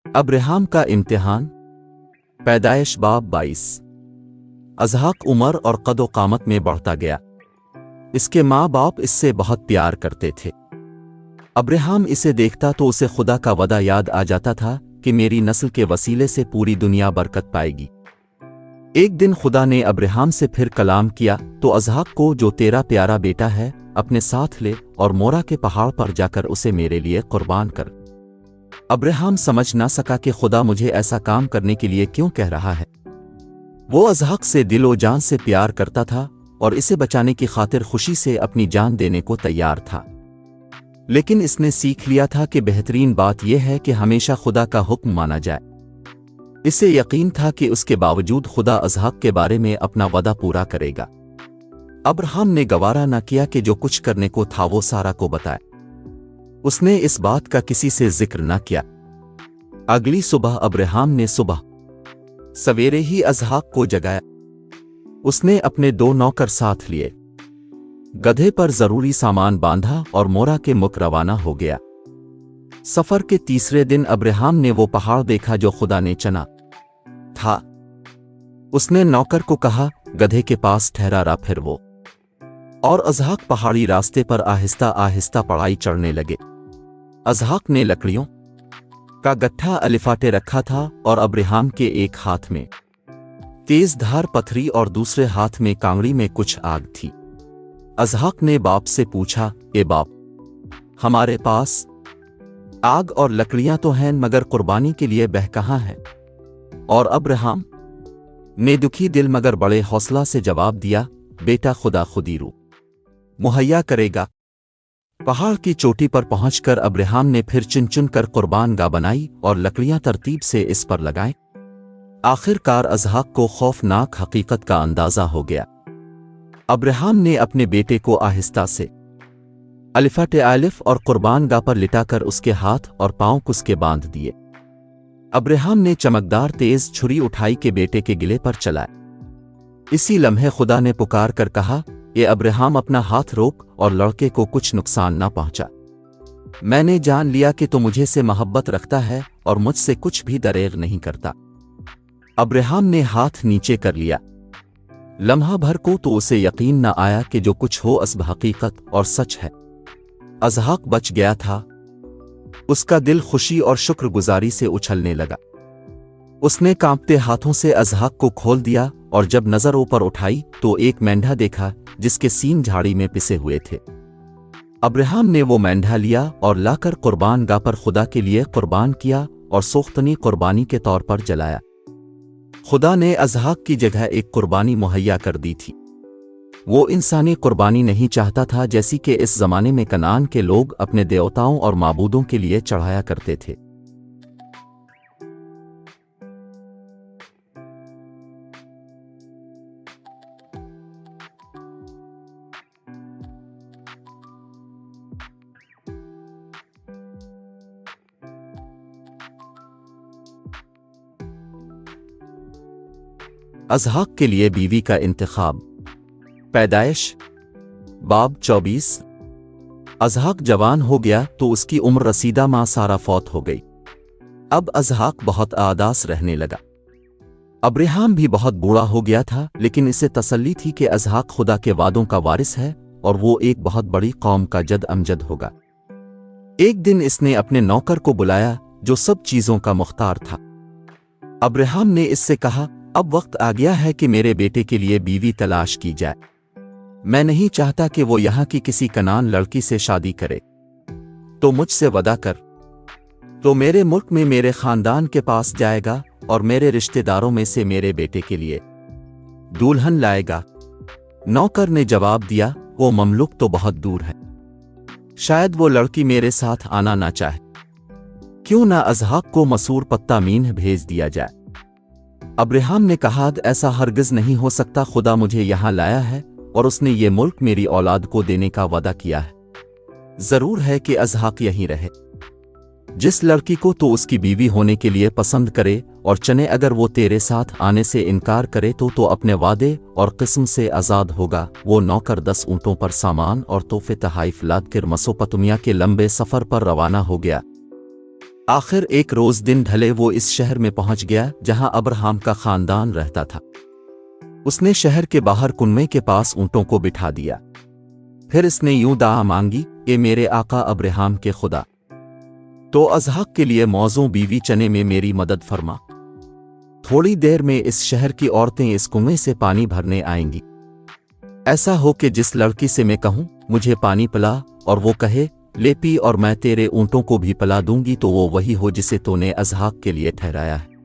Abraham का इम्तिहान। पैदाइश बाब 22। अज़हाक उमर और कदो कामत में बढ़ता गया। इसके माँ बाप इससे बहुत प्यार करते थे। अब्राहम इसे देखता तो उसे खुदा का वदा याद आ जाता था कि मेरी नस्ल के वसीले से पूरी दुनिया बरकत पाएगी। एक दिन खुदा ने अब्राहम से फिर कलाम किया तो अज़हाक को, जो तेरा प्यारा बेटा है, अपने साथ ले और मोरा के पहाड़ पर जाकर उसे मेरे लिए कुर्बान कर। अब्राहम समझ ना सका कि खुदा मुझे ऐसा काम करने के लिए क्यों कह रहा है। वो अज़हाक से दिलो जान से प्यार करता था और इसे बचाने की खातिर खुशी से अपनी जान देने को तैयार था। लेकिन इसने सीख लिया था कि बेहतरीन बात यह है कि हमेशा खुदा का हुक्म माना जाए। इसे यकीन था कि उसके बावजूद खुदा अज़हाक के बारे में अपना वदा पूरा करेगा। अब्राहम ने गवारा न किया कि जो कुछ करने को था वो सारा को बताए। उसने इस बात का किसी से जिक्र न किया। अगली सुबह अब्राहम ने सुबह सवेरे ही अज़हाक को जगाया। उसने अपने 2 नौकर साथ लिए, गधे पर जरूरी सामान बांधा और मोरा के मुख रवाना हो गया। सफर के तीसरे दिन अब्राहम ने वो पहाड़ देखा जो खुदा ने चुना था। उसने नौकर को कहा, गधे के पास ठहरा रहा। फिर वो और अज़हाक पहाड़ी रास्ते पर आहिस्ता आहिस्ता पढ़ाई चढ़ने लगे। अज़हाक ने लकड़ियों का गट्ठा अलिफाटे रखा था और अब्राहम के एक हाथ में तेज धार पथरी और दूसरे हाथ में कांगड़ी में कुछ आग थी। अज़हाक ने बाप से पूछा, ए बाप, हमारे पास आग और लकड़ियां तो हैं, मगर कुर्बानी के लिए बह कहाँ है? और अब्राहम ने दुखी दिल मगर बड़े हौसला से जवाब दिया, बेटा, खुदा खुदी रू मुहैया करेगा। पहाड़ की चोटी पर पहुंचकर अब्राहम ने फिर चुन चुन कर कुर्बान गाह बनाई और लकड़ियां तरतीब से इस पर लगाएं। आखिरकार अज़हाक को खौफनाक हकीकत का अंदाजा हो गया। अब्राहम ने अपने बेटे को आहिस्ता से अलिफाटे आलिफ और कुर्बान गाह पर लिटाकर उसके हाथ और पांव कुसके बांध दिए। अब्राहम ने चमकदार तेज छुरी उठाई के बेटे के गिले पर चलाए। इसी लम्हे खुदा ने पुकार कर कहा, ये अब्राहम, अपना हाथ रोक और लड़के को कुछ नुकसान ना पहुंचा। मैंने जान लिया कि तू मुझे से मोहब्बत रखता है और मुझसे कुछ भी दरेग नहीं करता। अब्राहम ने हाथ नीचे कर लिया। लम्हा भर को तो उसे यकीन न आया कि जो कुछ हो अस्ब हकीकत और सच है। अज़हाक बच गया था। उसका दिल खुशी और शुक्रगुजारी से उछलने लगा। उसने कांपते हाथों से अज़हाक को खोल दिया और जब नजर ऊपर उठाई तो एक मेंढा देखा जिसके सींग झाड़ी में पिसे हुए थे। अब्राहम ने वो मेंढा लिया और लाकर कुर्बान गाह पर खुदा के लिए कुर्बान किया और सोख्तनी कुर्बानी के तौर पर जलाया। खुदा ने अज़हाक की जगह एक कुर्बानी मुहैया कर दी थी। वो इंसानी कुर्बानी नहीं चाहता था जैसी कि इस जमाने में कनान के लोग अपने देवताओं और माबूदों के लिए चढ़ाया करते थे। अज़हाक के लिए बीवी का इंतखाब। पैदाइश बाब 24। अज़हाक जवान हो गया तो उसकी उम्र रसीदा माँ सारा फौत हो गई। अब अज़हाक बहुत आदास रहने लगा। अब्राहम भी बहुत बूढ़ा हो गया था, लेकिन इसे तसल्ली थी कि अज़हाक खुदा के वादों का वारिस है और वो एक बहुत बड़ी कौम का जद अमजद होगा। एक दिन इसने अपने नौकर को बुलाया जो सब चीजों का मुख्तार था। अब्राहम ने इससे कहा, अब वक्त आ गया है कि मेरे बेटे के लिए बीवी तलाश की जाए। मैं नहीं चाहता कि वो यहाँ की किसी कनान लड़की से शादी करे। तो मुझसे वदा कर, तो मेरे मुल्क में मेरे खानदान के पास जाएगा और मेरे रिश्तेदारों में से मेरे बेटे के लिए दुल्हन लाएगा। नौकर ने जवाब दिया, वो ममलुक तो बहुत दूर है, शायद वो लड़की मेरे साथ आना ना चाहे। क्यों ना अज़हाक को मसूर पत्ता मीन भेज दिया जाए। अब्राहम ने कहा, ऐसा हरगिज नहीं हो सकता। खुदा मुझे यहाँ लाया है और उसने ये मुल्क मेरी औलाद को देने का वादा किया है। जरूर है कि अज़हाक यहीं रहे। जिस लड़की को तो उसकी बीवी होने के लिए पसंद करे और चने, अगर वो तेरे साथ आने से इनकार करे तो अपने वादे और किस्म से आज़ाद होगा। वो नौकर 10 ऊँटों पर सामान और तोहफे तहाइफ लाद कर मसोपतमिया के लंबे सफ़र पर रवाना हो गया। آخر ایک روز دن ڈھلے وہ اس شہر میں پہنچ گیا جہاں ابراہام کا خاندان رہتا تھا۔ اس نے شہر کے باہر کنویں کے پاس اونٹوں کو بٹھا دیا۔ پھر اس نے یوں دعا مانگی، اے میرے آقا ابراہام کے خدا، تو اسحاق کے لیے موزوں بیوی چنے میں میری مدد فرما۔ تھوڑی دیر میں اس شہر کی عورتیں اس کنویں سے پانی بھرنے آئیں گی۔ ایسا ہو کہ جس لڑکی سے میں کہوں مجھے پانی پلا اور وہ کہے لے پی اور میں تیرے اونٹوں کو بھی پلا دوں گی، تو وہ وہی ہو جسے تو نے اسحاق کے لیے ٹھہرایا ہے۔